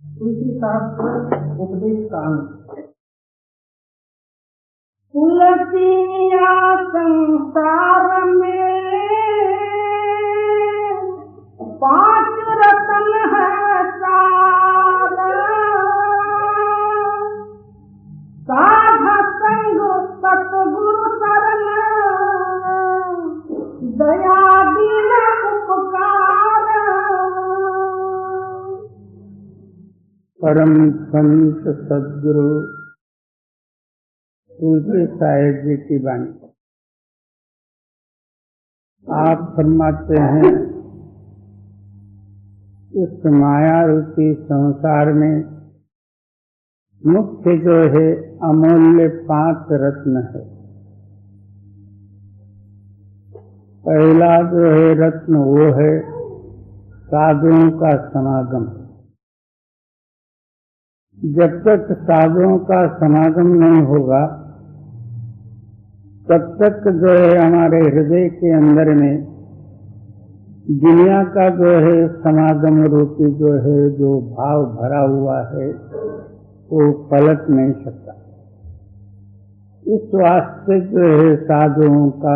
तुलसी शास्त्र उपदेश कांड। तुलसिया संसार में 5 रतन है साध संग सतगुरु शरण दया दीन उपकार। परम संत सदगुरु तुलसी साहिब जी की वाणी। आप फरमाते हैं, इस माया रूपी संसार में मुख्य जो है अमूल्य 5 रत्न है। पहला जो है रत्न वो है साधुओं का समागम। जब तक साधुओं का समागम नहीं होगा तब तक जो है हमारे हृदय के अंदर में दुनिया का जो है समागम रूपी जो है जो भाव भरा हुआ है वो पलट नहीं सकता। इस वास्ते जो है साधुओं का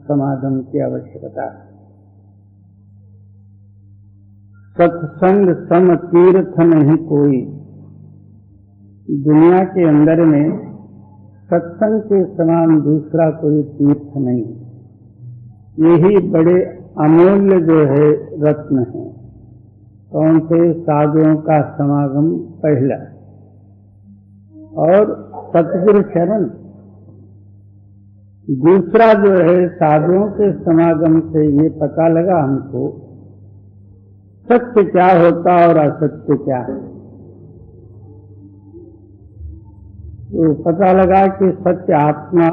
समागम की आवश्यकता है। सत्संग सम तीर्थ नहीं कोई। दुनिया के अंदर में सत्संग के समान दूसरा कोई तीर्थ नहीं। यही बड़े अमूल्य जो है रत्न है। कौन से? साधुओं का समागम पहला, और सतगुरु शरण दूसरा। जो है साधुओं के समागम से ये पता लगा हमको सत्य क्या होता और असत्य क्या है। तो पता लगा कि सत्य आत्मा,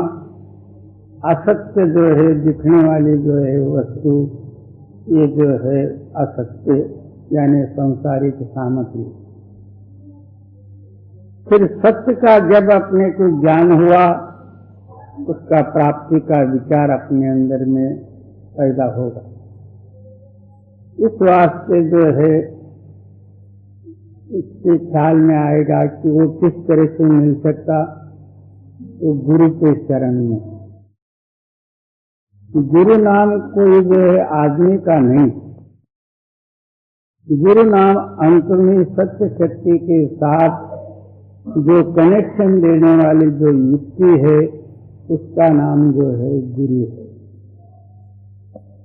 असत्य जो है दिखने वाली जो है वस्तु, ये जो है असत्य यानी सांसारिक सामग्री। फिर सत्य का जब अपने को ज्ञान हुआ, उसका प्राप्ति का विचार अपने अंदर में पैदा होगा। इस वास्ते जो है इसके ख्याल में आएगा कि वो किस तरह से मिल सकता, तो गुरु के शरण में। गुरु नाम कोई जो है आदमी का नहीं। गुरु नाम अंतर्मी सत्य शक्ति के साथ जो कनेक्शन देने वाली जो युक्ति है उसका नाम जो है गुरु है।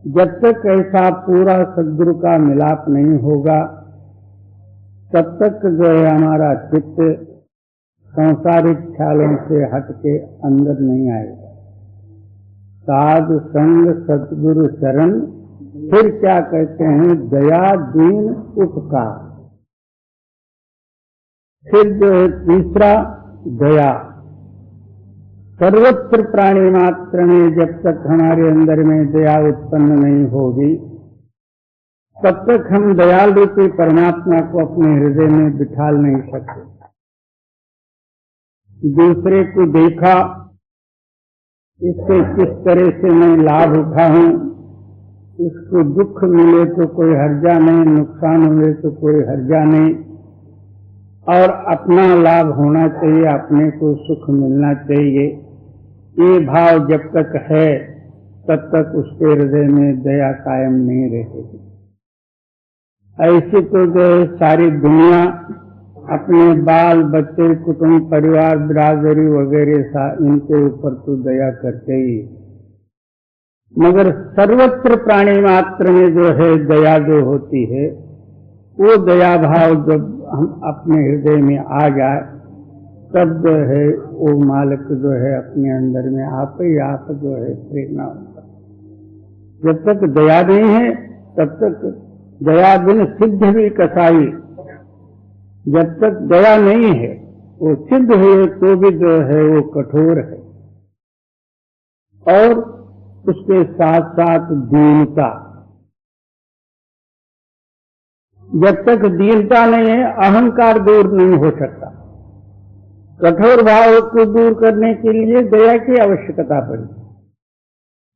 जब तक ऐसा पूरा सद्गुरु का मिलाप नहीं होगा तब तक जो है हमारा चित्त सांसारिक ख्यालों से हट के अंदर नहीं आएगा। साधु संग सतगुरु शरण, फिर क्या कहते हैं? दया दीन उपकार। फिर जो है तीसरा दया। सर्वत्र प्राणी मात्र में जब तक हमारे अंदर में दया उत्पन्न नहीं होगी तब तक हम दयाल रूपी परमात्मा को अपने हृदय में बिठा नहीं सकते। दूसरे को देखा, इससे किस तरह से मैं लाभ उठाऊं, इसको दुख मिले तो कोई हर्जा नहीं, नुकसान हुए तो कोई हर्जा नहीं, और अपना लाभ होना चाहिए, अपने को सुख मिलना चाहिए। ये भाव जब तक है तब तक उसके हृदय में दया कायम नहीं रहेगी। ऐसी तो जो है सारी दुनिया अपने बाल बच्चे कुटुंब परिवार बिरादरी वगैरह इनके ऊपर तो दया करते ही, मगर सर्वत्र प्राणी मात्र में जो है दया जो होती है वो दया भाव जब हम अपने हृदय में आ जाए तब जो है वो मालिक जो है अपने अंदर में आप ही आप जो है प्रेरणा होता। जब तक दया नहीं है तब तक दया बिन सिद्ध भी कसाई। जब तक दया नहीं है वो सिद्ध हुए तो भी जो है वो कठोर है। और उसके साथ साथ दीनता। जब तक दीनता नहीं है अहंकार दूर नहीं हो सकता। कठोर भाव को दूर करने के लिए दया की आवश्यकता पड़ी।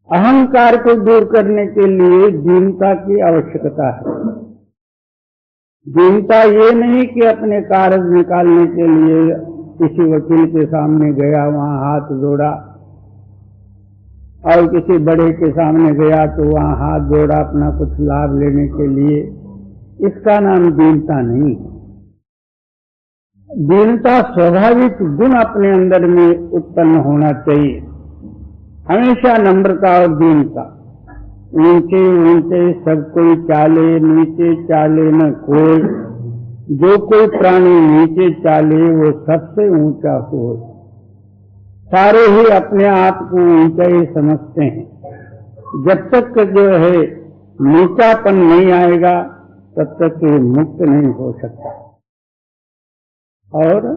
अहंकार को दूर करने के लिए दीनता की आवश्यकता है। दीनता ये नहीं कि अपने कागज निकालने के लिए किसी वकील के सामने गया, वहां हाथ जोड़ा, और किसी बड़े के सामने गया तो वहां हाथ जोड़ा अपना कुछ लाभ लेने के लिए। इसका नाम दीनता नहीं। दीनता स्वाभाविक गुण अपने अंदर में उत्पन्न होना चाहिए, हमेशा नम्रता और दीनता। ऊंचे ऊंचे सब कोई चाले, नीचे चाले न कोई, जो कोई प्राणी नीचे चाले वो सबसे ऊंचा हो। सारे ही अपने आप को ऊंचा ही समझते हैं। जब तक जो है नीचापन नहीं आएगा तब तक ये मुक्त नहीं हो सकता। और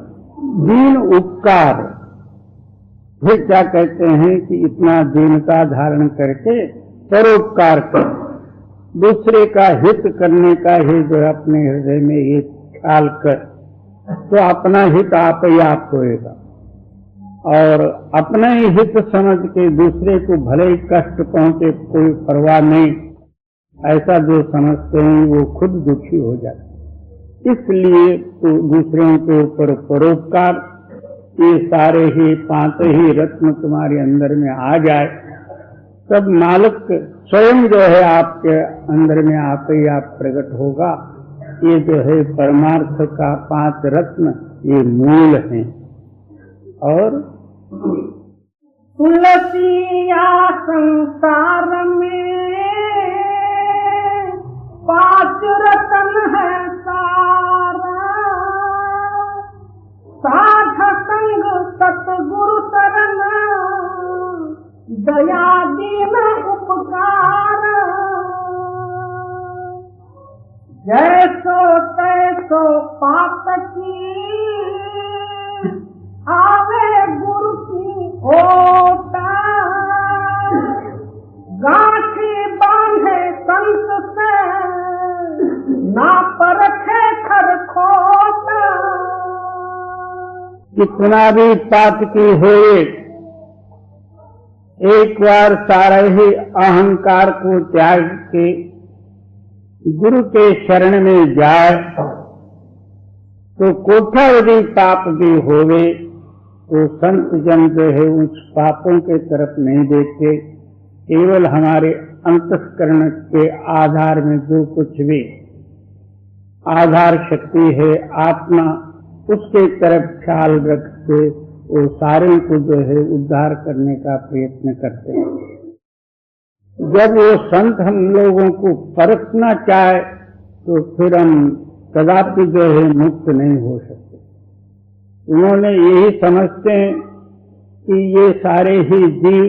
दीन उपकार, ये क्या कहते हैं कि इतना दीनता धारण करके परोपकार कर, दूसरे का हित करने का ही जो अपने हृदय में ये ख्याल कर, तो अपना हित आप ही आप होएगा। और अपना ही हित समझ के दूसरे को भले ही कष्ट पहुंचे कोई परवाह नहीं, ऐसा जो समझते हैं वो खुद दुखी हो जाते। इसलिए तो दूसरों के ऊपर परोपकार, ये सारे ही 5 ही रत्न तुम्हारे अंदर में आ जाए, तब मालिक स्वयं जो है आपके अंदर में आप ही आप प्रकट होगा। ये जो है परमार्थ का 5 रत्न ये मूल हैं। और तुलसिया संसार में 5 रत्न है सारा, साध संग सतगुरु शरण, दया दीन उपकार, जैसो तैसो पाप की आवे गुरु की ओटा, गांठी बांधे संत से ना परखे खरखोटा। कितना भी पाप की होए, एक बार सारा ही अहंकार को त्याग के गुरु के शरण में जाए तो कोठावधि पाप भी होवे तो संत जन जो है उस पापों के तरफ नहीं देखते, केवल हमारे अंतःकरण के आधार में जो कुछ भी आधार शक्ति है आत्मा, उसके तरफ ख्याल रखते वो सारे को जो है उद्धार करने का प्रयत्न करते हैं। जब वो संत हम लोगों को परखना चाहे तो फिर हम कदापि जो है मुक्त नहीं हो सकते। उन्होंने यही समझते हैं कि ये सारे ही जीव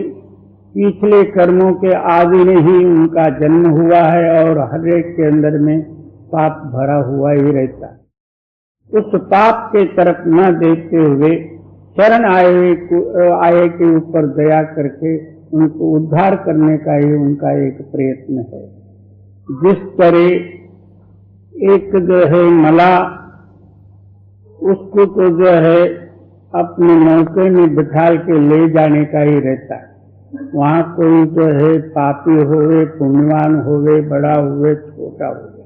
पिछले कर्मों के आदि में ही उनका जन्म हुआ है और हर एक के अंदर में पाप भरा हुआ ही रहता है। उस पाप के तरफ न देखते हुए शरण आए के ऊपर दया करके उनको उद्धार करने का ही उनका एक प्रयत्न है। जिस तरह एक जो है मला उसको तो जो है अपने नौके में बिठा के ले जाने का ही रहता है। वहाँ कोई जो है पापी होवे पुण्यवान होवे, बड़ा हुए छोटा होवे,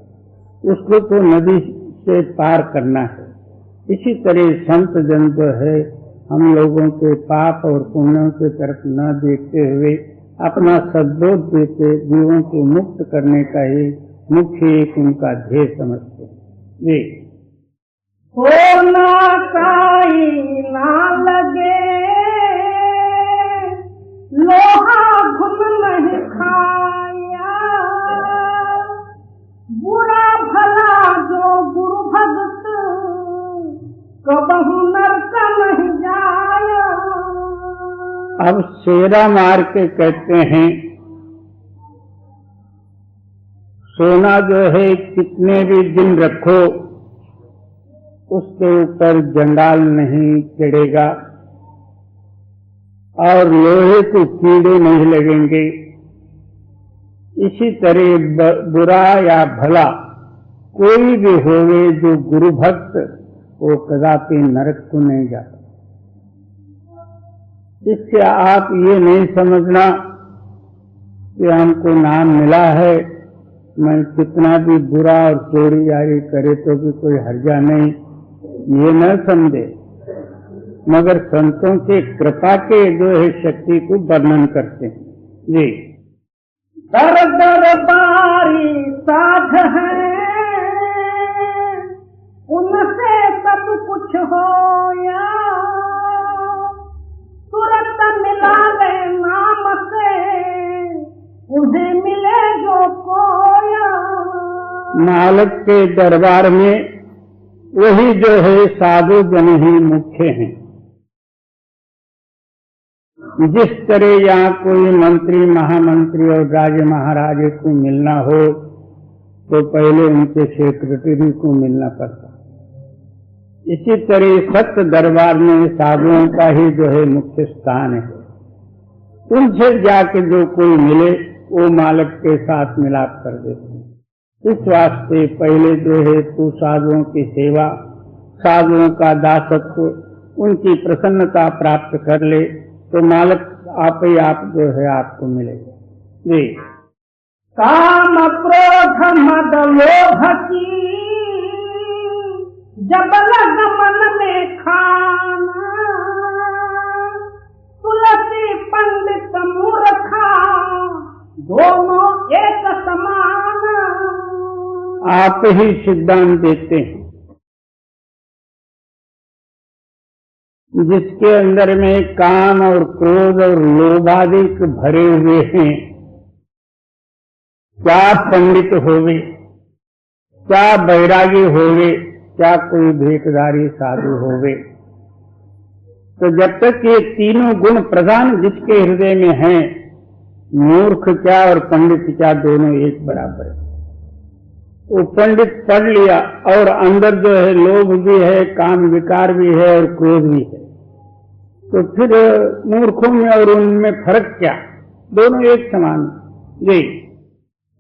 उसको तो नदी से पार करना है। इसी तरह संत जन जो है हम लोगों के पाप और पुण्यों की तरफ न देखते हुए अपना सद्बोध देते जीवों को मुक्त करने का ही मुख्य एक उनका ध्येय समझते हैं। होना काई ना लगे, लोहा घुन नहीं खाया, बुरा भला जो गुरु भक्त कबहू नरक नहीं जाया। अब शेरा मार के कहते हैं सोना जो है कितने भी दिन रखो उसके ऊपर जंडाल नहीं चढ़ेगा और लोहे को कीड़े नहीं लगेंगे। इसी तरह बुरा या भला कोई भी होवे जो गुरु भक्त वो कदापि नरक को नहीं जाता। इससे आप ये नहीं समझना कि हमको नाम मिला है मैं कितना भी बुरा और चोरी यारी करे तो भी कोई हर्जा नहीं, ये न समझे, मगर संतों के कृपा के जो है शक्ति को वर्णन करते हैं। जी, दर दरबारी साध है, उनसे सब कुछ होया, तुरंत मिला ले नाम से, उन्हें मिले जो खोया। मालिक के दरबार में वही जो है साधु जन ही मुख्य हैं। जिस तरह यहाँ कोई मंत्री महामंत्री और राजे महाराजे को मिलना हो तो पहले उनके सेक्रेटरी को मिलना पड़ता, इसी तरह सत्य दरबार में साधुओं का ही जो है मुख्य स्थान है। उनसे जाके जो कोई मिले वो मालिक के साथ मिलाप कर देते हैं। इस वास्ते पहले जो है तू साधुओं की सेवा, साधुओं का दासत्व, उनकी प्रसन्नता प्राप्त कर ले तो मालिक आप ही आप जो है आपको मिलेगा। जी, काम क्रोध मद लोभ की जब लग मन में खाना, तुलसी पंडित मूर्खा दोनों एक समान। आप ही सिद्धांत देते हैं। जिसके अंदर में काम और क्रोध और लोभादि भरे हुए हैं, क्या पंडित होवे, क्या बैरागी होवे, क्या कोई भेटधारी साधु होवे, तो जब तक ये तीनों गुण प्रधान जिसके हृदय में हैं, मूर्ख क्या और पंडित क्या दोनों एक बराबर है। वो पंडित पढ़ लिया और अंदर जो है लोभ भी है, काम विकार भी है और क्रोध भी है, तो फिर मूर्खों में और उनमें फर्क क्या, दोनों एक समान। जी,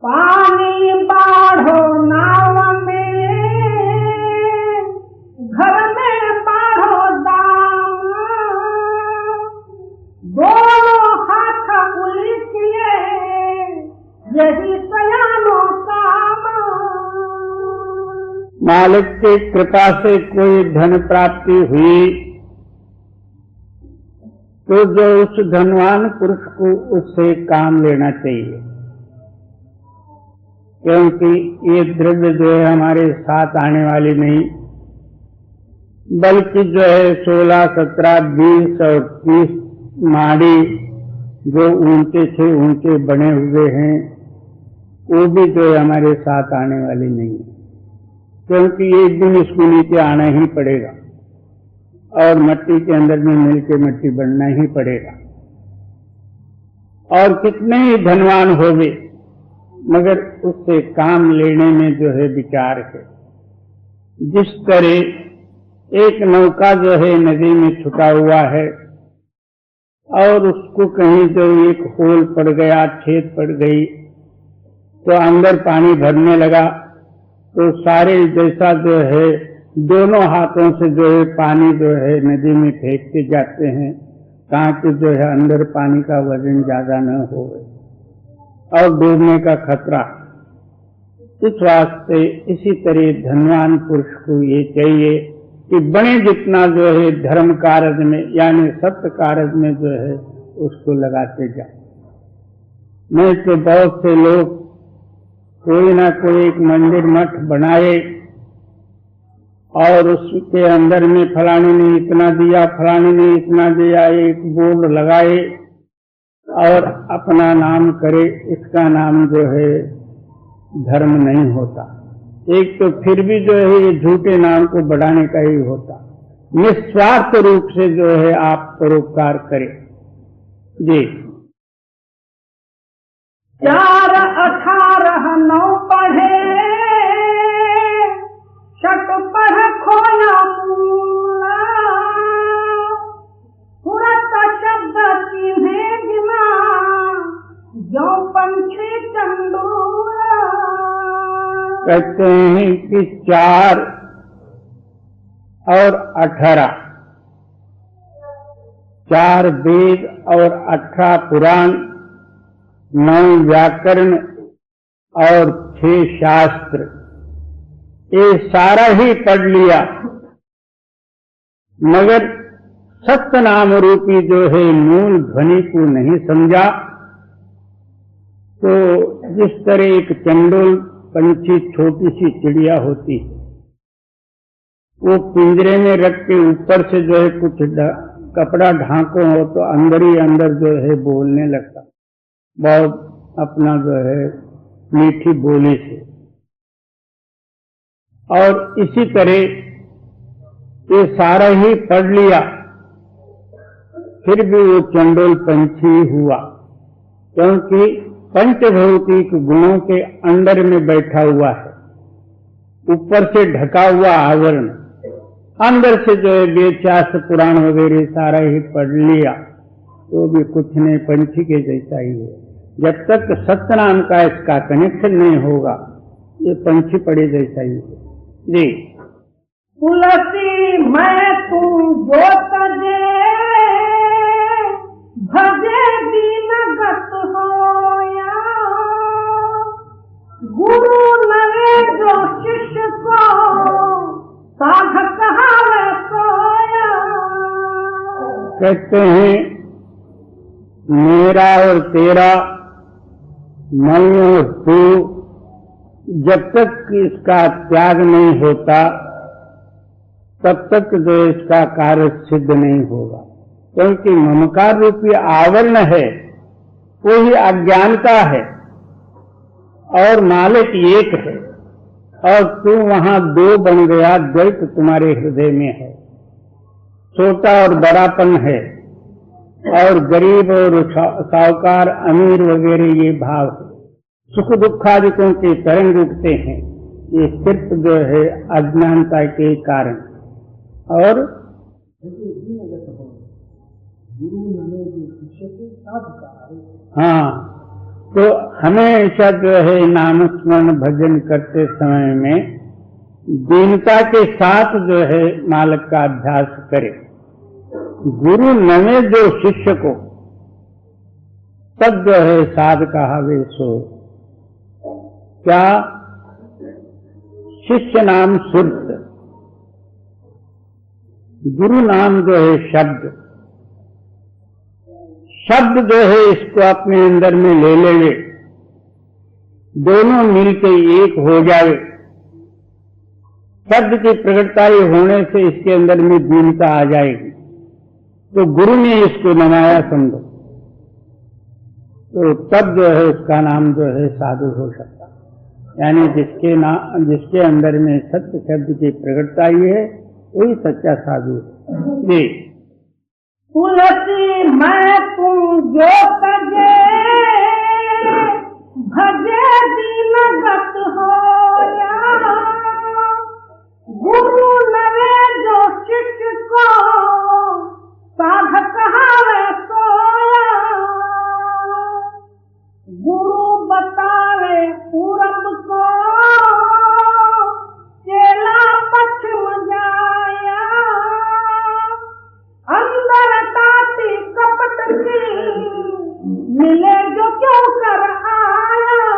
पानी बाढ़ो नाव में, घर में बाढ़ो दाम, दोनों हाथ उलिटिए यही सयानों काम। मालिक की कृपा से कोई धन प्राप्ति हुई तो जो उस धनवान पुरुष को उससे काम लेना चाहिए, क्योंकि ये द्रव्य जो है हमारे साथ आने वाली नहीं, बल्कि जो है 16, 17, 20 और 30 माड़ी जो ऊंचे से ऊंचे बने हुए हैं, वो भी जो है हमारे साथ आने वाली नहीं है, क्योंकि एक दिन इसको नीचे आना ही पड़ेगा और मट्टी के अंदर में मिलके मट्टी बनना ही पड़ेगा। और कितने ही धनवान होवे मगर उससे काम लेने में जो है विचार है। जिस तरह एक नौका जो है नदी में छुटा हुआ है और उसको कहीं जो एक होल पड़ गया, छेद पड़ गई, तो अंदर पानी भरने लगा, तो सारे जैसा जो है दोनों हाथों से जो है पानी जो है नदी में फेंकते जाते हैं, ताकि जो है अंदर पानी का वजन ज्यादा न हो और डूबने का खतरा। इस वास्ते इसी तरह धनवान पुरुष को ये चाहिए कि बड़े जितना जो है धर्म कार्य में यानी सत्य कार्य में जो है उसको लगाते जाए। नहीं तो बहुत से लोग कोई ना कोई एक मंदिर मठ बनाए और उसके अंदर में फलाने ने इतना दिया, फलाने ने इतना दिया, एक बोर्ड लगाए और अपना नाम करे। इसका नाम जो है धर्म नहीं होता। एक तो फिर भी जो है ये झूठे नाम को बढ़ाने का ही होता। निस्वार्थ रूप से जो है आप परोपकार करें। जी, 4, 18, 9 पढ़े, शट पढ़ खोया मूला, तुरंत शब्द चिन्हे गिना, जो पंछी चंदूला। कहते हैं कि 4 और 18, 4 वेद और 18 पुराण, 9 व्याकरण और 6 शास्त्र, ये सारा ही पढ़ लिया, मगर सत्य नाम रूपी जो है मूल ध्वनि को नहीं समझा। तो जिस तरह एक चंडोल पंछी, छोटी सी चिड़िया होती है, वो पिंजरे में रख के ऊपर से जो है कुछ कपड़ा ढांको हो तो अंदर ही अंदर जो है बोलने लगता, बहुत अपना जो है मीठी बोली से। और इसी तरह ये सारा ही पढ़ लिया, फिर भी वो चंडोल पंछी हुआ, क्योंकि पंचभौतिक गुणों के अंदर में बैठा हुआ है, ऊपर से ढका हुआ आवरण, अंदर से जो है वेद शास्त्र पुराण वगैरह सारा ही पढ़ लिया, तो भी कुछ नहीं, पंछी के जैसा ही है। जब तक सत्य नाम का इसका कनेक्शन नहीं होगा, ये पंछी पड़े जैसा ही है। जी। तुलसी मैं तुम जो तजे भजे दीनगत होया, गुरु नवे जो शिष्य को साधक कहावे सोया। कहते हैं मेरा और तेरा, मैं और तू, जब तक इसका त्याग नहीं होता तब तक जो इसका कार्य सिद्ध नहीं होगा, क्योंकि ममकार रूपी आवरण है, वही अज्ञानता है और मालिक एक है, और तू वहां 2 बन गया, द्वैत तुम्हारे हृदय में है, छोटा और बड़ापन है, और गरीब और साहूकार अमीर वगैरह ये भाव है, सुख दुखादिकों के तरंग उठते हैं, ये सिर्फ जो है अज्ञानता के कारण। और हाँ, तो हमेशा जो है नाम स्मरण भजन करते समय में दीनता के साथ जो है मालिक का अभ्यास करे। गुरु नवे जो शिष्य को, तब जो है साध कहावे सो। क्या? शिष्य नाम सुरत, गुरु नाम जो है शब्द, शब्द जो है इसको अपने अंदर में ले लेवे, दोनों मिलके एक हो जावे। शब्द की प्रगटताई होने से इसके अंदर में दीनता आ जाएगी, तो गुरु ने इसको नमाया समझो, तो तब जो है उसका नाम जो है साधु हो सकता, यानी जिसके अंदर में सत्य शब्द की प्रगटताई है वही सच्चा साधु है। जी। तुलसी मैं तुम जो तजे भजे दीनगत होया, गुरु नवे जो शिष्य को साधक कहावे सोया। गुरु बतावे पूरब को चेला पश्चिम जाया, अंदर ताती कपट की मिले जो क्यों कर आया।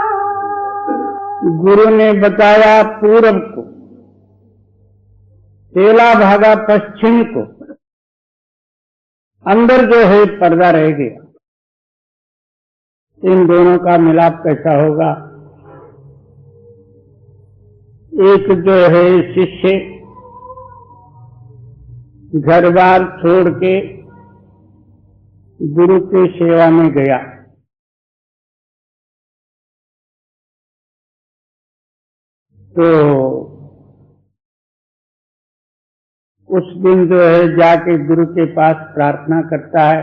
गुरु ने बताया पूरब को, चेला भागा पश्चिम को, अंदर जो है पर्दा रह गया। इन दोनों का मिलाप कैसा होगा? एक जो है शिष्य घर बार छोड़ के गुरु की सेवा में गया, तो उस दिन जो है जाके गुरु के पास प्रार्थना करता है,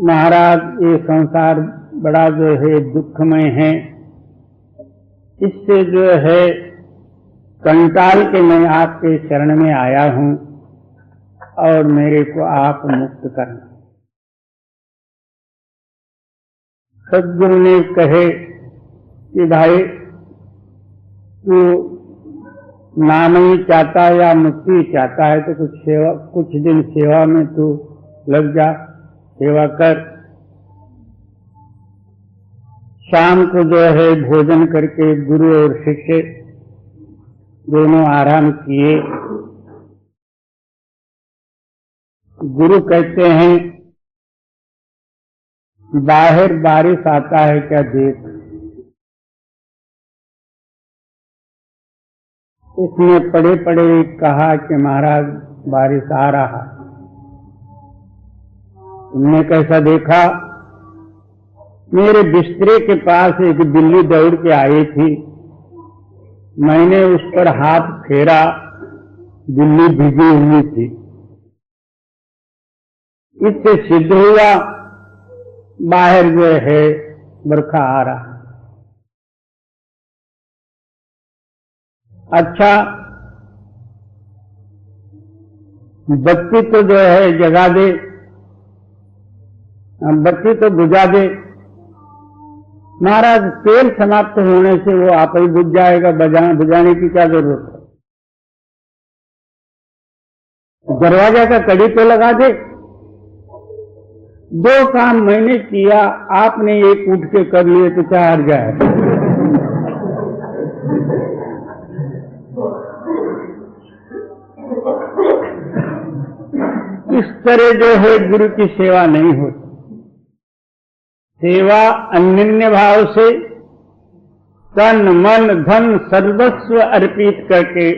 महाराज ये संसार बड़ा जो है दुखमय है, इससे जो है कंटाल के मैं आपके शरण में आया हूं और मेरे को आप मुक्त करना। सद्गुरु ने कहे कि भाई तू नाम ही चाहता या मुक्ति चाहता है तो कुछ दिन सेवा में तू लग जा, सेवा कर। शाम को जो है भोजन करके गुरु और शिष्य दोनों आराम किए। गुरु कहते हैं, बाहर बारिश आता है क्या देख। इसने पड़े पड़े कहा कि महाराज बारिश आ रहा। तुमने कैसा देखा? मेरे बिस्तरे के पास एक बिल्ली दौड़ के आई थी, मैंने उस पर हाथ फेरा, बिल्ली भीगी हुई थी। इससे सिद्ध हुआ बाहर जो है बरखा आ रहा। अच्छा, बत्ती तो जो है जगा दे, बत्ती तो बुझा दे। महाराज तेल समाप्त होने से वो आप ही बुझ जाएगा, बुझाने की क्या जरूरत है। दरवाजा का कड़ी तो लगा दे। दो काम मैंने किया, आपने एक उठ के कर लिए तो क्या हार जाए। इस तरह जो है गुरु की सेवा नहीं होती। सेवा अनन्य भाव से तन मन धन सर्वस्व अर्पित करके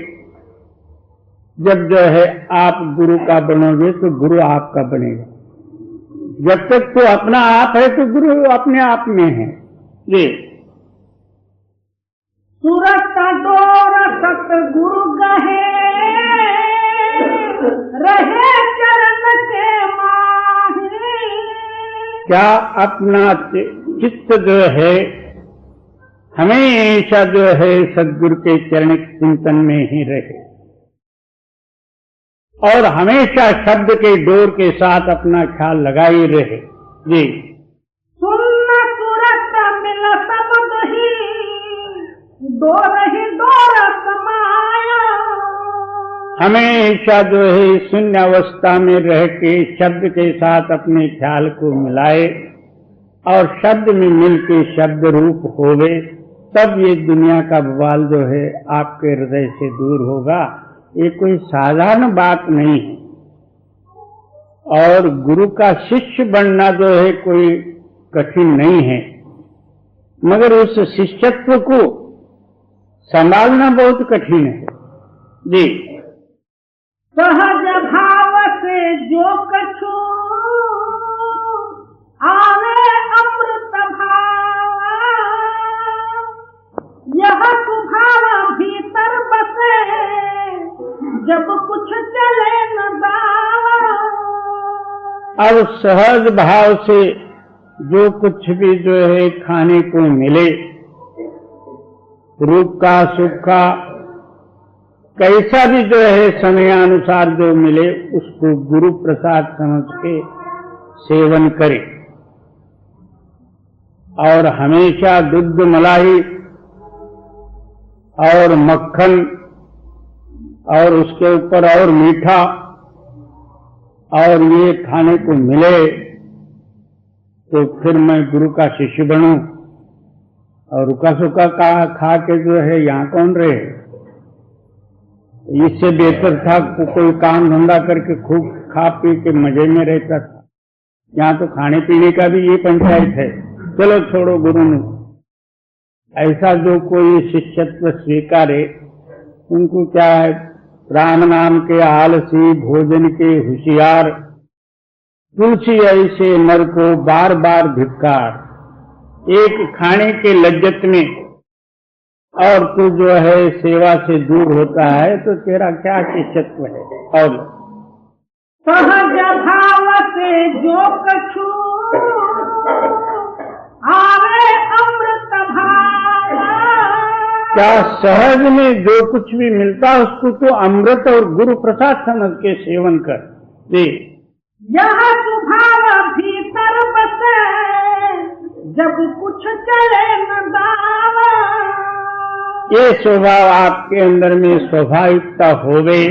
जब जो है आप गुरु का बनोगे तो गुरु आपका बनेगा। जब तक तो अपना आप है तो गुरु अपने आप में है। ये सूरत डोर सतगुरु गहे रहे चरण के माहे। क्या अपना चित्त जो है हमेशा जो है सद्गुरु के चरण चिंतन में ही रहे और हमेशा शब्द के डोर के साथ अपना ख्याल लगाई रहे। जी, सुनना सूरत मिल सबद ही डोर समाया। हमेशा जो है शून्य अवस्था में रह के शब्द के साथ अपने ख्याल को मिलाए और शब्द में मिलके शब्द रूप होवे, तब ये दुनिया का बवाल जो है आपके हृदय से दूर होगा। ये कोई साधारण बात नहीं है। और गुरु का शिष्य बनना जो है कोई कठिन नहीं है, मगर उस शिष्यत्व को संभालना बहुत कठिन है। जी, सहज भाव से जो कछु आवे अमृत भाव। यह स्वभाव भीतर बसे जब कुछ चले न दावा। अब सहज भाव से जो कुछ भी जो है खाने को मिले, रूप का सुख का कैसा भी जो है समयानुसार जो मिले, उसको गुरु प्रसाद समझ के सेवन करे। और हमेशा दूध मलाई और मक्खन और उसके ऊपर और मीठा और ये खाने को मिले तो फिर मैं गुरु का शिष्य बनूं। और रुका सुखा खा के जो है यहाँ कौन रहे। इससे बेहतर था कोई काम धंधा करके खूब खा पी के मजे में रहता था। यहाँ तो खाने पीने का भी ये पंचायत है। चलो छोड़ो गुरु ने। ऐसा जो कोई शिष्यत्व स्वीकारे, उनको क्या है, राम नाम के आलसी भोजन के होशियार, तुलसी ऐसे नर को बार बार धिक्कार। एक खाने के लज्जत में और तू जो है सेवा से दूर होता है तो तेरा क्या शिष्यत्व है। और सहज भाव से जो कछु आवे अमृत भाव। क्या सहज में जो कुछ भी मिलता है उसको तो अमृत और गुरु प्रसाद समझ के सेवन कर दे। यह स्वभाव भीतर बसे जब कुछ चले न दावा। ये स्वभाव आपके अंदर में स्वाभाविकता होवे,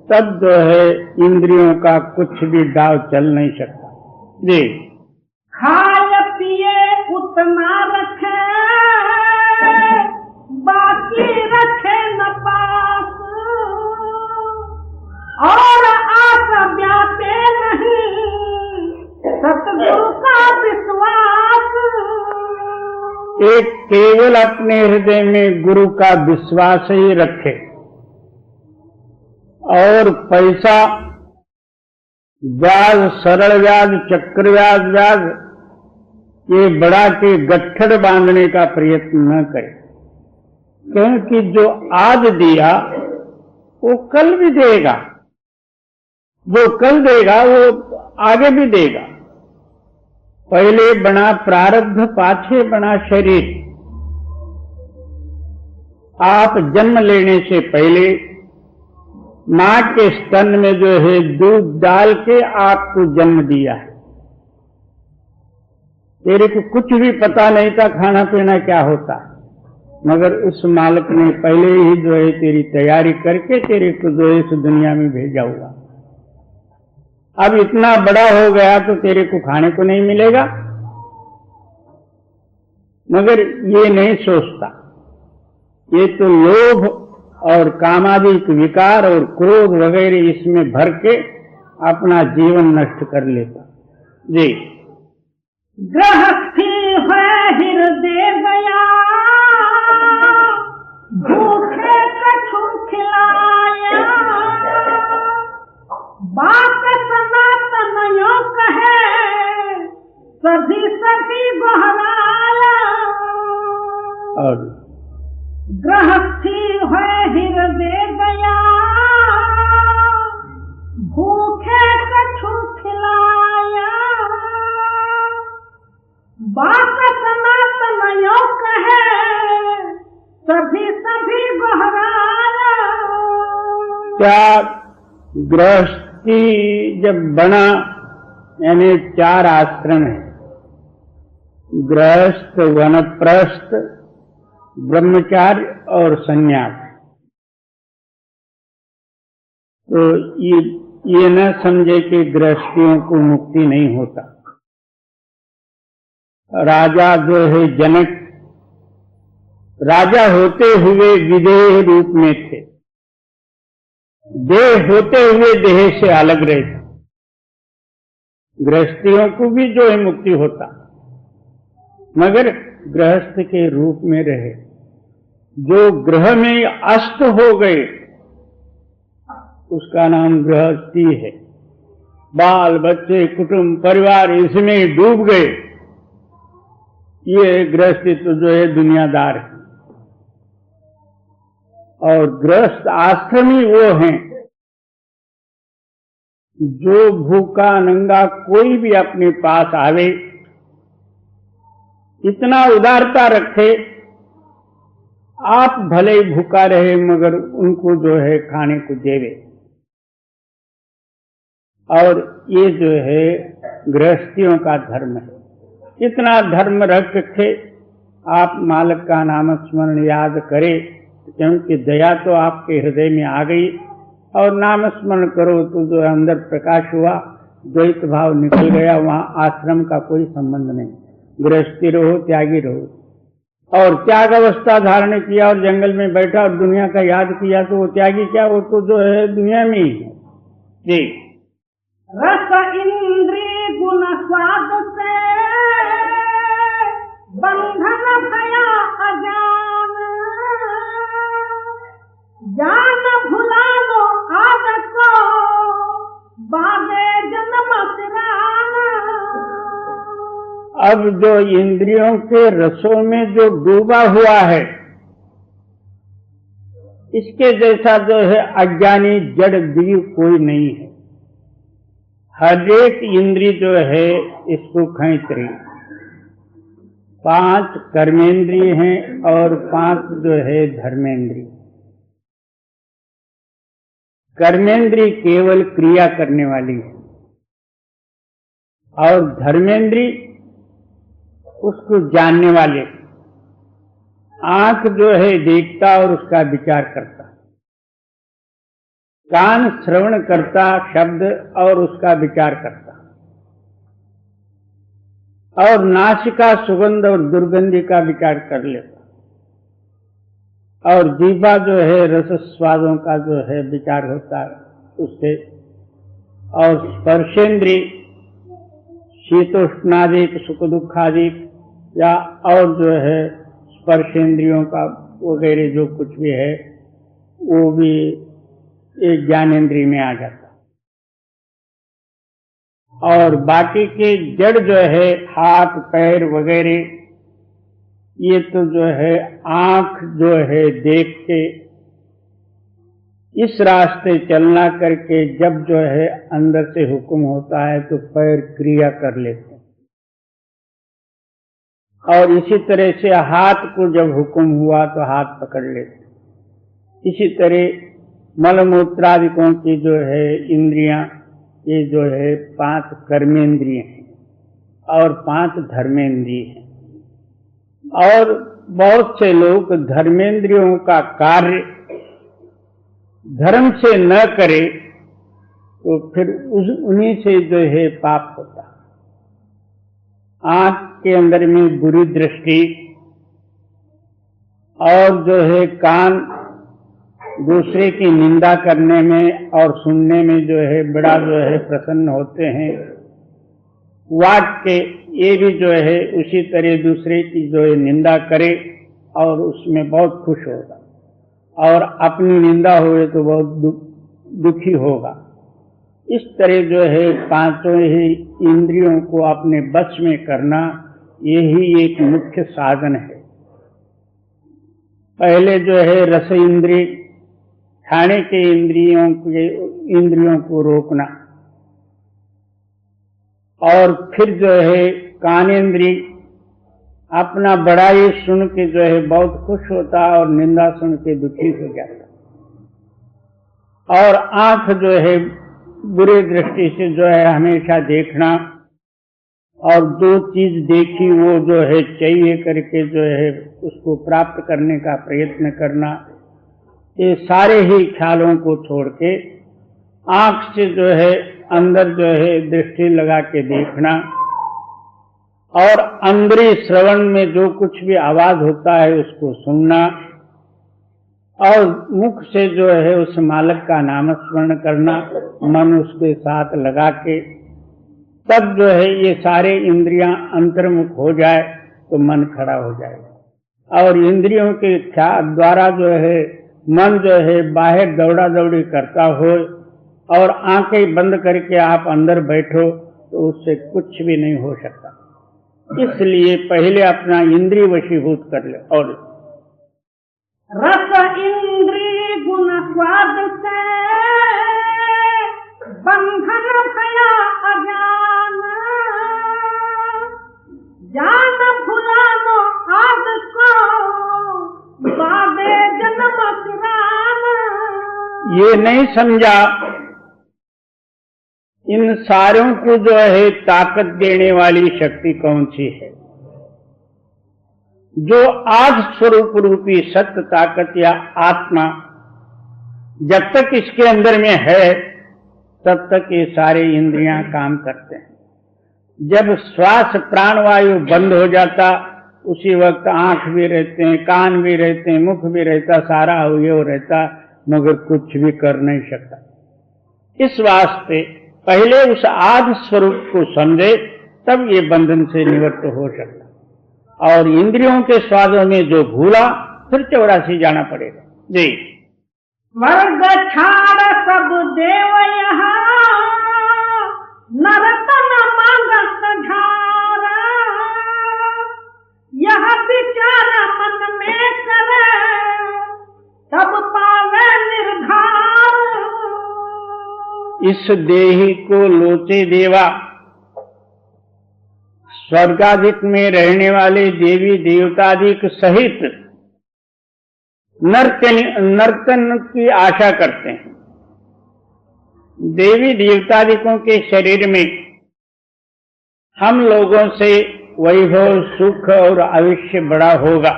तब जो है इंद्रियों का कुछ भी दाव चल नहीं सकता। जी, खाए पिए उतना एक केवल अपने हृदय में गुरु का विश्वास ही रखे और पैसा, ब्याज, सरल ब्याज, चक्रव्याज ब्याज ये बढ़ा के गट्ठड़ बांधने का प्रयत्न न करे, क्योंकि जो आज दिया वो कल भी देगा, जो कल देगा वो आगे भी देगा। पहले बना प्रारब्ध, पाछे बना शरीर। आप जन्म लेने से पहले मां के स्तन में जो है दूध डाल के आपको जन्म दिया है। तेरे को कुछ भी पता नहीं था खाना पीना क्या होता है, मगर उस मालिक ने पहले ही जो है तेरी तैयारी करके तेरे को जो है इस दुनिया में भेजा हुआ। अब इतना बड़ा हो गया तो तेरे को खाने को नहीं मिलेगा, मगर ये नहीं सोचता। ये तो लोभ और कामादिक विकार और क्रोध वगैरह इसमें भर के अपना जीवन नष्ट कर लेता। जी। गृहस्थी है हृदय गया, भूखे कछु खिलाया, बात सनातन यो कहे, सभी सभी गोहराया। और गृहस्थी है हृदय गया, भूखे कछु खिलाया, बात सनातन यो कहे, सभी सभी गोहराया। क्या गृहस्थी जब बना, यानी 4 आश्रम है, गृहस्थ, वनप्रस्थ, ब्रह्मचार्य और संन्यास। तो ये न समझे कि गृहस्थियों को मुक्ति नहीं होता। राजा जो है जनक, राजा होते हुए विदेह रूप में थे, देह होते हुए देह से अलग रहते। गृहस्थियों को भी जो है मुक्ति होता, मगर गृहस्थ के रूप में रहे। जो गृह में अस्त हो गए उसका नाम गृहस्थी है। बाल बच्चे, कुटुंब, परिवार इसमें डूब गए, ये गृहस्थी तो जो है दुनियादार है। और गृहस्थ आश्रमी वो हैं जो भूखा नंगा कोई भी अपने पास आवे, इतना उदारता रखे, आप भले ही भूखा रहे मगर उनको जो है खाने को देवे। और ये जो है गृहस्थियों का धर्म है। इतना धर्म रख के आप मालिक का नाम स्मरण याद करें, क्योंकि दया तो आपके हृदय में आ गई। और नाम स्मरण करो तो जो अंदर प्रकाश हुआ, द्वैत भाव निकल गया, वहां आश्रम का कोई संबंध नहीं। गृहस्थी रहो, त्यागी रहो। और त्याग अवस्था धारण किया और जंगल में बैठा और दुनिया का याद किया तो वो त्यागी क्या, वो तो जो है दुनिया में ही है। जी। रस इंद्रिय गुण स्वाद से बंधन भया अजान, जान भुला लो आदत को बाबे जन्म सिराना। अब जो इंद्रियों के रसों में जो डूबा हुआ है, इसके जैसा जो है अज्ञानी जड़ जीव कोई नहीं है। हर एक इंद्री जो है इसको खींच रही। 5 कर्मेंद्रिय हैं और 5 जो है धर्मेंद्रिय। कर्मेंद्रिय केवल क्रिया करने वाली है और धर्मेंद्रिय उसको जानने वाले। आंख जो है देखता और उसका विचार करता, कान श्रवण करता शब्द और उसका विचार करता, और नासिका सुगंध और दुर्गंधि का विचार कर लेता, और जीवा जो है रस स्वादों का जो है विचार होता है उससे, और स्पर्शेंद्रिय शीतोष्णादिक सुख दुखादिक या और जो है स्पर्श इंद्रियों का वगैरह जो कुछ भी है वो भी एक ज्ञानेंद्रिय में आ जाता। और बाकी के जड़ जो है हाथ पैर वगैरह ये तो जो है आंख जो है देख के इस रास्ते चलना करके जब जो है अंदर से हुक्म होता है तो पैर क्रिया कर लेते हैं। और इसी तरह से हाथ को जब हुक्म हुआ तो हाथ पकड़ लेते हैं। इसी तरह मलमूत्रादिकों की जो है इंद्रियां ये जो है 5 कर्मेंद्रिय हैं और 5 धर्मेंद्रिय हैं। और बहुत से लोग धर्मेंद्रियों का कार्य धर्म से न करे तो फिर उन्हीं से जो है पाप होता। आंख के अंदर में बुरी दृष्टि और जो है कान दूसरे की निंदा करने में और सुनने में जो है बड़ा जो है प्रसन्न होते हैं। वाक के ये भी जो है उसी तरह दूसरे की जो है निंदा करे और उसमें बहुत खुश होगा और अपनी निंदा हुए तो बहुत दुखी होगा। इस तरह जो है 5 ही इंद्रियों को अपने बस में करना यही एक मुख्य साधन है। पहले जो है रस इंद्रिय खाने के इंद्रियों को रोकना और फिर जो है कानेंद्रिय अपना बड़ाई सुन के जो है बहुत खुश होता और निंदा सुन के दुखी हो जाता। और आंख जो है बुरी दृष्टि से जो है हमेशा देखना और जो चीज देखी वो जो है चाहिए करके जो है उसको प्राप्त करने का प्रयत्न करना। ये सारे ही ख्यालों को छोड़ के आंख से जो है अंदर जो है दृष्टि लगा के देखना और अंदरी श्रवण में जो कुछ भी आवाज होता है उसको सुनना और मुख से जो है उस मालिक का नाम स्मरण करना, मन उसके साथ लगा के तब जो है ये सारे इंद्रियां अंतर्मुख हो जाए तो मन खड़ा हो जाएगा। और इंद्रियों के द्वारा जो है मन जो है बाहर दौड़ा दौड़ी करता हो और आंखें बंद करके आप अंदर बैठो तो उससे कुछ भी नहीं हो सकता। इसलिए पहले अपना इंद्रिय वशीभूत कर ले। और रस इंद्रिय गुण स्वाद से बंधन भया अज्ञान, जान भुलानो आद को बादे जन्म पुराण। ये नहीं समझा इन सारों को जो है ताकत देने वाली शक्ति कौन सी है। जो आद स्वरूप रूपी सत्य ताकत या आत्मा जब तक इसके अंदर में है तब तक ये सारे इंद्रियां काम करते हैं। जब श्वास प्राणवायु बंद हो जाता उसी वक्त आंख भी रहते हैं, कान भी रहते हैं, मुख भी रहता, सारा अवयव रहता, मगर कुछ भी कर नहीं सकता। इस वास्ते पहले उस आदि स्वरूप को समझे तब ये बंधन से निवृत्त हो सकता। और इंद्रियों के स्वादों में जो भूला फिर 84 जाना पड़ेगा। जी वर्ग छाड़ सब देव यहाँ नरतन मांगत झारा, यह विचार मन में करे तब पावे निर्धार। इस देही को लोचे देवा, स्वर्गाधिक में रहने वाले देवी देवतादिक सहित नर्तन की आशा करते हैं। देवी देवतादिकों के शरीर में हम लोगों से वैभव सुख और आयुष्य बड़ा होगा,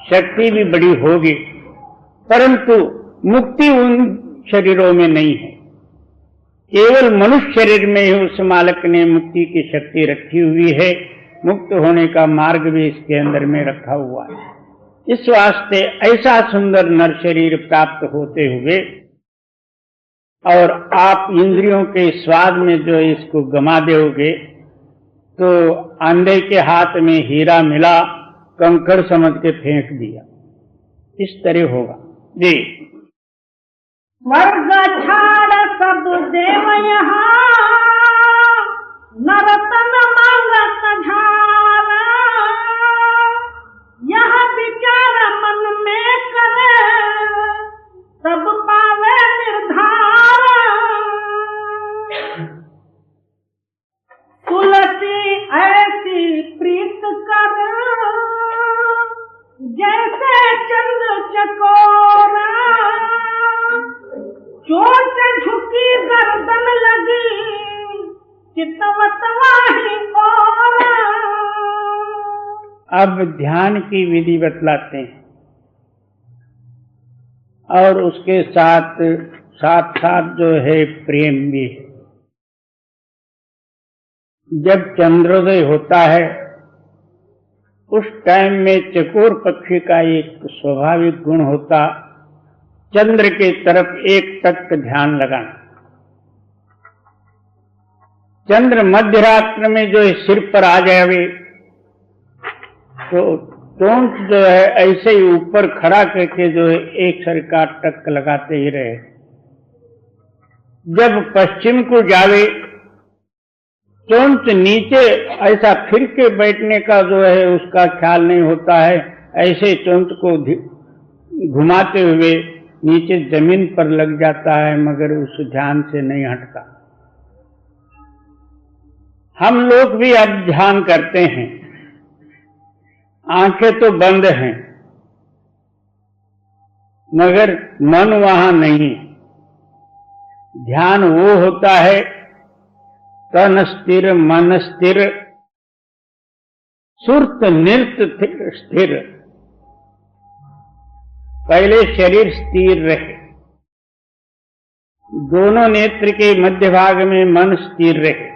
शक्ति भी बड़ी होगी, परंतु मुक्ति उन शरीरों में नहीं है। केवल मनुष्य शरीर में ही उस मालिक ने मुक्ति की शक्ति रखी हुई है। मुक्त होने का मार्ग भी इसके अंदर में रखा हुआ है। इस वास्ते ऐसा सुंदर नर शरीर प्राप्त होते हुए और आप इंद्रियों के स्वाद में जो इसको गमा दोगे तो अंधे के हाथ में हीरा मिला, कंकड़ समझ के फेंक दिया। इस तरह होगा जी। स्वर्ग छाड़ सब देव यहाँ, नरतन मांगत झारा, यह विचार मन में करे, सब पावे निर्धारा। तुलसी ऐसी प्रीत कर, जैसे चंद्र चकोरा, चोट झुकी गर्दन लगी, चितवत वाही और। अब ध्यान की विधि बतलाते हैं और उसके साथ साथ साथ जो है प्रेम भी है। जब चंद्रोदय होता है उस टाइम में चकोर पक्षी का एक स्वाभाविक गुण होता, चंद्र के तरफ एक टक ध्यान लगाना। चंद्र मध्य रात्र में जो है सिर पर आ जावे तो चोंच जो है ऐसे ही ऊपर खड़ा करके जो है एक सर का टक लगाते ही रहे। जब पश्चिम को जावे चोंच नीचे ऐसा फिर के बैठने का जो है उसका ख्याल नहीं होता है, ऐसे चोंच को घुमाते हुए नीचे जमीन पर लग जाता है, मगर उस ध्यान से नहीं हटता। हम लोग भी अब ध्यान करते हैं, आंखें तो बंद हैं मगर मन वहां नहीं। ध्यान वो होता है तन स्थिर, मन स्थिर, सुर्त नृत्य स्थिर। पहले शरीर स्थिर रहे, दोनों नेत्र के मध्य भाग में मन स्थिर रहे,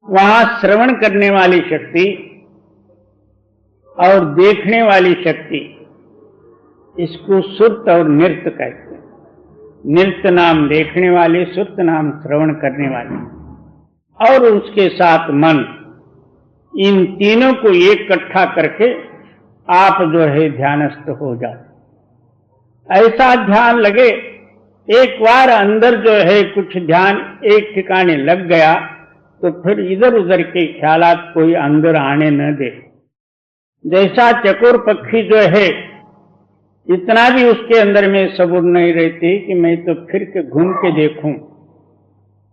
वहां श्रवण करने वाली शक्ति और देखने वाली शक्ति, इसको सुर्त और नृत्य कहते हैं। नृत्य नाम देखने वाले, सुर्त नाम श्रवण करने वाले, और उसके साथ मन, इन तीनों को इकट्ठा करके आप जो है ध्यानस्थ हो जाओ। ऐसा ध्यान लगे, एक बार अंदर जो है कुछ ध्यान एक ठिकाने लग गया तो फिर इधर उधर के ख्यालात कोई अंदर आने न दे। जैसा चकोर पक्षी जो है, इतना भी उसके अंदर में सबूर नहीं रहती कि मैं तो फिर के घूम के देखूं।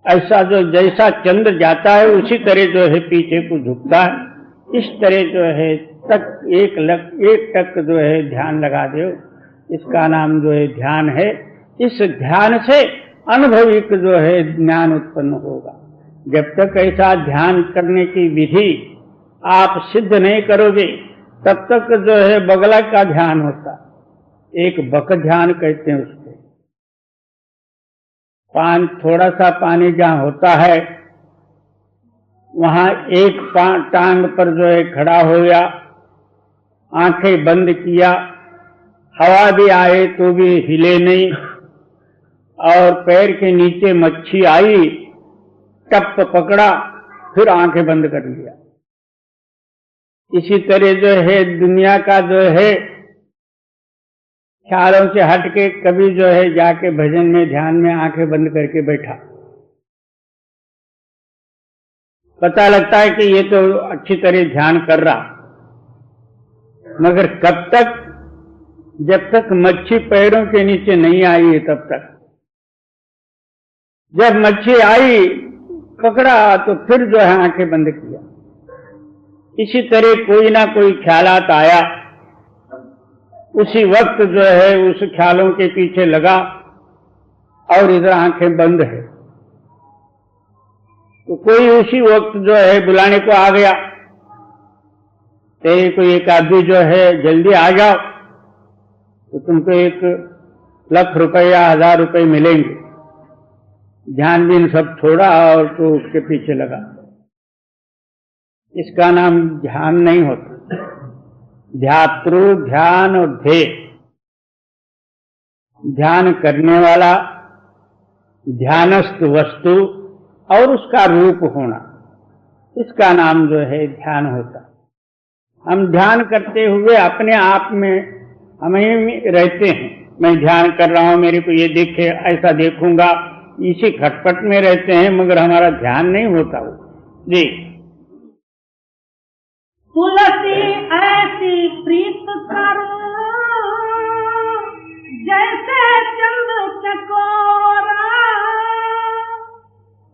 ऐसा जो जैसा चंद्र जाता है उसी तरह जो है पीछे को झुकता है। इस तरह जो है तक एक टक जो है ध्यान लगा दो, इसका नाम जो है ध्यान है। इस ध्यान से अनुभविक जो है ज्ञान उत्पन्न होगा। जब तक ऐसा ध्यान करने की विधि आप सिद्ध नहीं करोगे तब तक जो है बगला का ध्यान होता, एक बक ध्यान कहते हैं उसको। थोड़ा सा पानी जहां होता है वहां एक टांग पर जो है खड़ा हो गया, आंखें बंद किया, हवा भी आए तो भी हिले नहीं, और पैर के नीचे मच्छी आई, टप पकड़ा, फिर आंखें बंद कर लिया। इसी तरह जो है दुनिया का जो है ख्यालों से हट के कभी जो है जाके भजन में ध्यान में आंखें बंद करके बैठा, पता लगता है कि ये तो अच्छी तरह ध्यान कर रहा, मगर कब तक? जब तक मच्छी पैरों के नीचे नहीं आई है तब तक। जब मच्छी आई, पकड़ा, तो फिर जो है आंखें बंद किया। इसी तरह कोई ना कोई ख्यालात आया, उसी वक्त जो है उस ख्यालों के पीछे लगा और इधर आंखें बंद है। तो कोई उसी वक्त जो है बुलाने को आ गया, तेरे को एक आदमी जो है जल्दी आ जाओ, तो तुमको 1,00,000 रुपया 1,000 रुपये मिलेंगे। ध्यान भी सब छोड़ा और तो उसके पीछे लगा। इसका नाम ध्यान नहीं होता। ध्यातृ, ध्यान और ध्येय, ध्यान करने वाला, ध्यानस्थ वस्तु और उसका रूप होना, इसका नाम जो है ध्यान होता। हम ध्यान करते हुए अपने आप में हमें रहते हैं, मैं ध्यान कर रहा हूं, मेरे को ये दिखे, ऐसा देखूंगा, इसी खटपट में रहते हैं, मगर हमारा ध्यान नहीं होता वो। जी। तुलसी ऐसी प्रीत कर जैसे चंद चकोरा,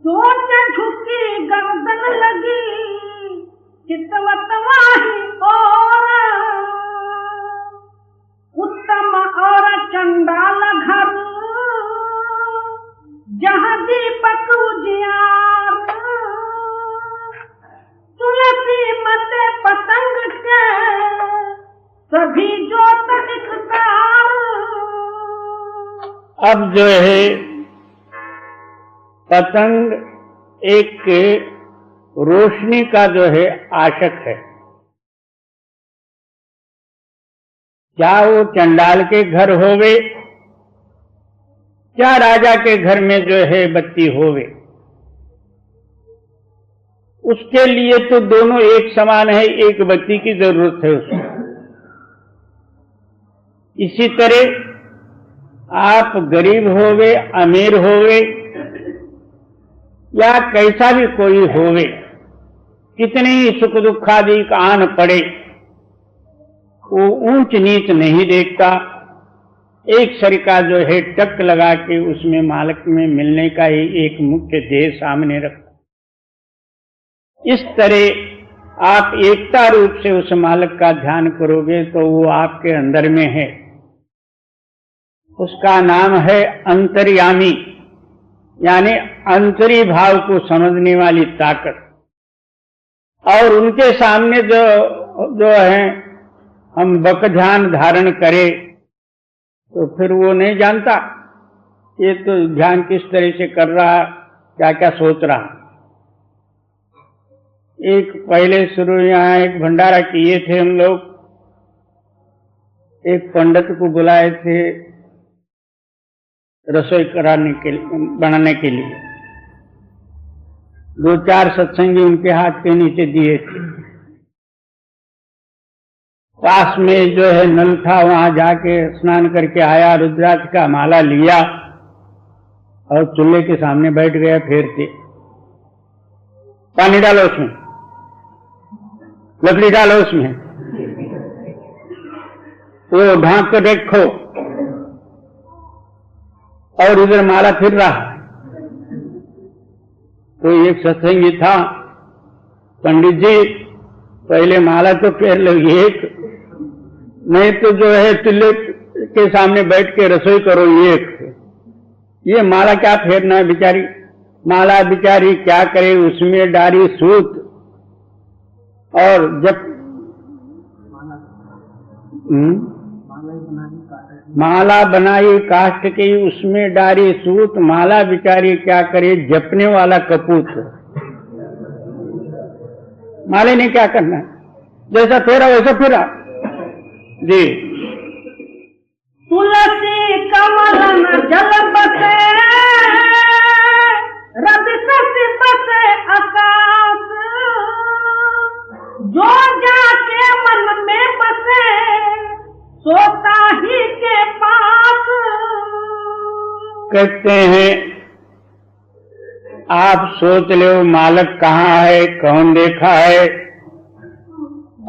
सोच झुकी गर्दन लगी चितवत वाही और, उत्तम और चंडाल घर जहाँ दीपक उजियार, तुलसी मते पतंग के सभी जोत दिखतार। अब जो है पतंग एक रोशनी का जो है आशक है। क्या वो चंडाल के घर होवे, क्या राजा के घर में जो है बत्ती होवे, उसके लिए तो दोनों एक समान है, एक बत्ती की जरूरत है उसको। इसी तरह आप गरीब होवे, अमीर होवे, या कैसा भी कोई होवे, कितने ही सुख दुखादि का आन पड़े, वो ऊंच नीच नहीं देखता, एक सरिका जो है टक लगा के उसमें मालिक में मिलने का ही एक मुख्य ध्येय सामने रखता। इस तरह आप एकता रूप से उस मालिक का ध्यान करोगे तो वो आपके अंदर में है। उसका नाम है अंतर्यामी, यानी अंतरी भाव को समझने वाली ताकत। और उनके सामने जो है हम बक ध्यान धारण करें तो फिर वो नहीं जानता ये तो ध्यान किस तरह से कर रहा, क्या क्या सोच रहा। एक पहले शुरू यहाँ एक भंडारा किए थे हम लोग, एक पंडित को बुलाए थे रसोई बनाने के लिए। 2-4 सत्संगी उनके हाथ के नीचे दिए थे। पास में जो है नल था, वहां जाके स्नान करके आया, रुद्राक्ष का माला लिया और चूल्हे के सामने बैठ गया। फेरते पानी डालो उसमें, लकड़ी डालो उसमें, वो ढांक कर रखो, और इधर माला फिर रहा। तो एक सत्संगी था, पंडित जी पहले माला तो फेर लो एक, नहीं तो जो है चूल्हे के सामने बैठ के रसोई करो एक। ये माला क्या फेरना है बेचारी, माला बेचारी क्या करे, उसमें डारी सूत और जब माला बनाई काष्ठ की, उसमें डारी सूत, माला बिचारी क्या करे, जपने वाला कपूत। माले ने क्या करना है, जैसा फेरा वैसा फेरा। जी। तुलसी कमल न जल बसे, रवि शशि बसे आकाश, जो जाके मन में बसे सोता ही के पास। कहते हैं आप सोच लो मालिक कहाँ है, कौन देखा है,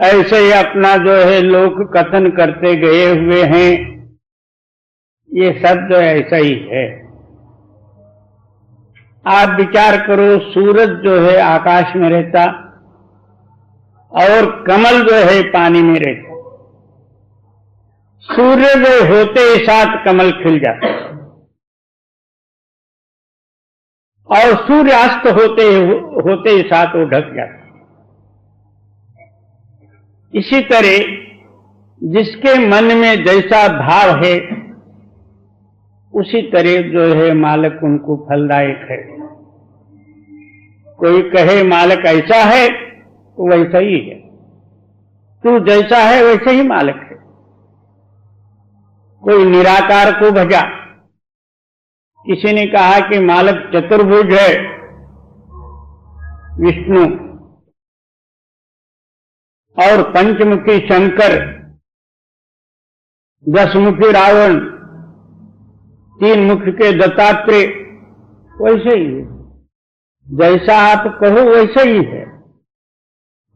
ऐसे ही अपना जो है लोग कथन करते गए हुए हैं। ये सब जो ऐसा ही है। आप विचार करो, सूरज जो है आकाश में रहता और कमल जो है पानी में रहता। सूर्योदय होते ही साथ कमल खिल जाता और सूर्यास्त होते ही साथ वो ढक जाता। इसी तरह जिसके मन में जैसा भाव है उसी तरह जो है मालिक उनको फलदायक है। कोई कहे मालिक ऐसा है तो वैसा ही है, तू जैसा है वैसे ही मालिक है। कोई निराकार को भजा, किसी ने कहा कि मालिक चतुर्भुज है विष्णु, और पंचमुखी शंकर, दसमुखी रावण, तीन मुख के दत्तात्रेय, वैसे ही है। जैसा आप कहो वैसे ही है।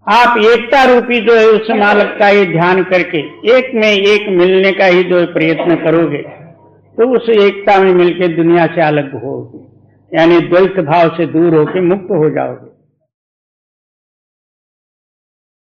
आप एकता रूपी जो है उस मालक का ये ध्यान करके एक में एक मिलने का ही जो प्रयत्न करोगे तो उस एकता में मिलकर दुनिया से अलग होगे, यानी द्वैत भाव से दूर होकर मुक्त हो जाओगे।